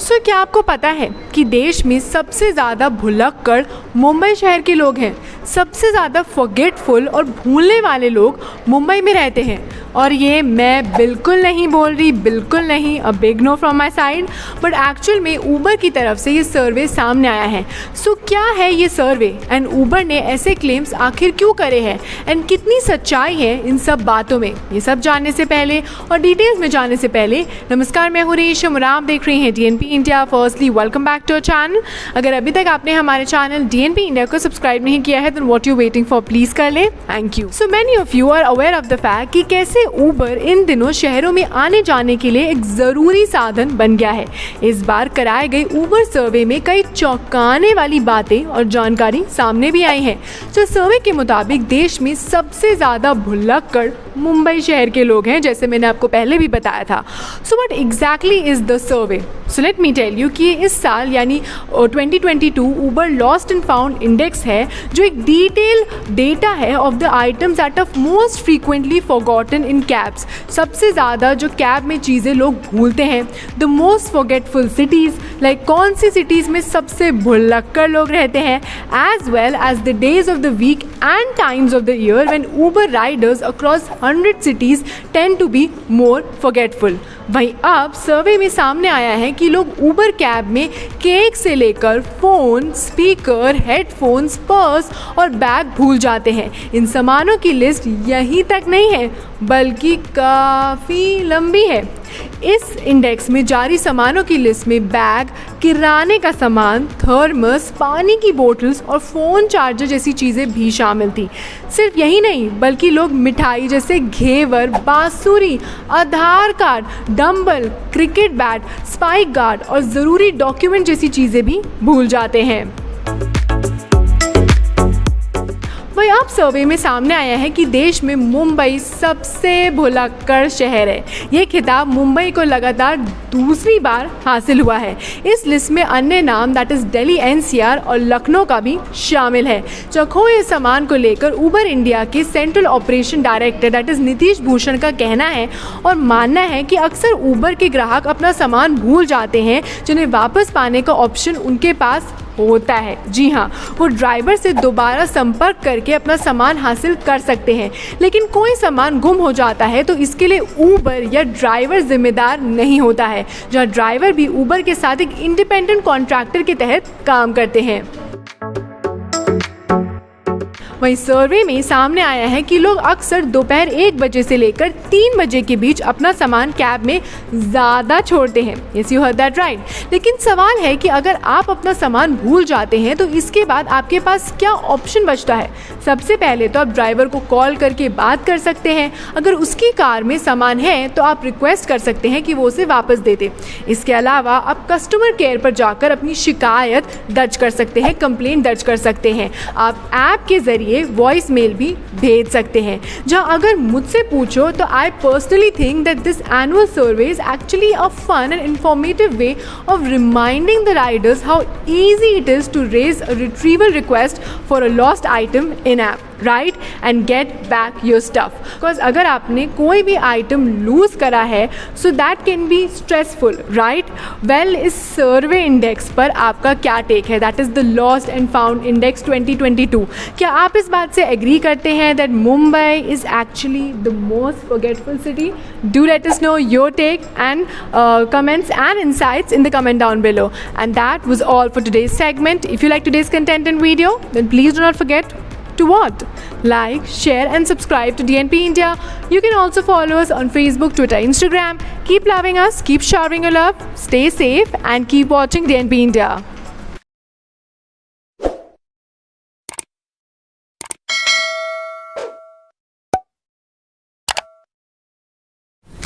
सो क्या आपको पता है कि देश में सबसे ज़्यादा भुलक्कड़ मुंबई शहर के लोग हैं। सबसे ज़्यादा फॉरगेटफुल और भूलने वाले लोग मुंबई में रहते हैं। और ये मैं बिल्कुल नहीं बोल रही, बिल्कुल नहीं, a big know from my side, but actual में ऊबर की तरफ से ये सर्वे सामने आया है। सो क्या है ये सर्वे एंड ऊबर ने ऐसे क्लेम्स आखिर क्यों करे हैं एंड कितनी सच्चाई है इन सब बातों में, ये सब जानने से पहले और डिटेल्स में जानने से पहले नमस्कार, मैं हूँ रेशम और आप देख रही हैं DNP India. Firstly welcome back to our channel. अगर अभी तक आपने हमारे चैनल DNP इंडिया को सब्सक्राइब नहीं किया है तो what you waiting for, please कर ले। Thank you. So many of you are aware of the fact कि कैसे ऊबर इन दिनों शहरों में आने जाने के लिए एक ज़रूरी साधन बन गया है। इस बार कराए गए ऊबर सर्वे में कई चौंकाने वाली बातें और जानकारी सामने भी आई है। जो सर्वे के मुताबिक देश में सबसे ज़्यादा भुलक्कड़ मुंबई शहर के लोग हैं, जैसे मैंने आपको पहले भी बताया था। So what exactly is the survey? So let me tell you कि इस साल यानी 2022 Uber lost and found index है, जो एक डिटेल डेटा है of the items that are most frequently forgotten in cabs. सबसे ज़्यादा जो कैब में चीज़ें लोग भूलते हैं। The most forgetful cities, like कौन सी सिटीज़ में सबसे भुलक्कड़ लोग रहते हैं, as well as the days of the weekend times of the year when Uber riders across 100 cities tend to be more forgetful। वहीं अब सर्वे में सामने आया है कि लोग ऊबर कैब में केक से लेकर फ़ोन, स्पीकर, हेडफोन्स, पर्स और बैग भूल जाते हैं। इन सामानों की लिस्ट यहीं तक नहीं है बल्कि काफ़ी लंबी है। इस इंडेक्स में जारी सामानों की लिस्ट में बैग, किराने का सामान, थर्मस, पानी की बोतल्स और फ़ोन चार्जर जैसी चीज़ें भी शामिल थी। सिर्फ यही नहीं बल्कि लोग मिठाई जैसे घेवर, बांसुरी, Aadhaar card, dumbbell, cricket bat, spike guard और ज़रूरी डॉक्यूमेंट जैसी चीज़ें भी भूल जाते हैं। वही अब सर्वे में सामने आया है कि देश में मुंबई सबसे भुलक्कड़ शहर है। ये खिताब मुंबई को लगातार दूसरी बार हासिल हुआ है। इस लिस्ट में अन्य नाम दैट इज़ दिल्ली NCR और लखनऊ का भी शामिल है। खोए सामान को लेकर ऊबर इंडिया के central operation director that is Nitish Bhushan का कहना है और मानना है कि अक्सर ऊबर के ग्राहक अपना सामान भूल जाते हैं, जिन्हें वापस पाने का ऑप्शन उनके पास होता है। जी हाँ, वो ड्राइवर से दोबारा संपर्क करके अपना सामान हासिल कर सकते हैं। लेकिन कोई सामान गुम हो जाता है तो इसके लिए ऊबर या ड्राइवर जिम्मेदार नहीं होता है, जहाँ ड्राइवर भी ऊबर के साथ एक इंडिपेंडेंट कॉन्ट्रैक्टर के तहत काम करते हैं। वहीं सर्वे में सामने आया है कि लोग अक्सर दोपहर 1 बजे से लेकर 3 बजे के बीच अपना सामान कैब में ज़्यादा छोड़ते हैं। Yes, you heard that right. लेकिन सवाल है कि अगर आप अपना सामान भूल जाते हैं तो इसके बाद आपके पास क्या ऑप्शन बचता है? सबसे पहले तो आप ड्राइवर को कॉल करके बात कर सकते हैं। अगर उसकी कार में सामान है तो आप रिक्वेस्ट कर सकते हैं कि वो उसे वापस दे दे। इसके अलावा आप कस्टमर केयर पर जाकर अपनी शिकायत दर्ज कर सकते हैं, कंप्लेंट दर्ज कर सकते हैं। आप ऐप के ज़रिए वॉइस मेल भी भेज सकते हैं। जहां अगर मुझसे पूछो तो I personally think that this annual survey is actually a fun and informative way of reminding the riders how easy it is to raise a retrieval request for a lost item in app, right, and get back your stuff. Because अगर आपने कोई भी item lose करा है so that can be stressful, right. Well, इस survey index पर आपका क्या टेक है? That is the lost and found index 2022। क्या आप इस बात से एग्री करते हैं that Mumbai is actually the most forgetful city? Do let us know your take and comments and insights in the comment down below. And that was all for today's segment. If you like today's content and video, then please do not forget to what? Like, share and subscribe to DNP India. You can also follow us on Facebook, Twitter, Instagram. Keep loving us, keep showering your love, stay safe and keep watching DNP India.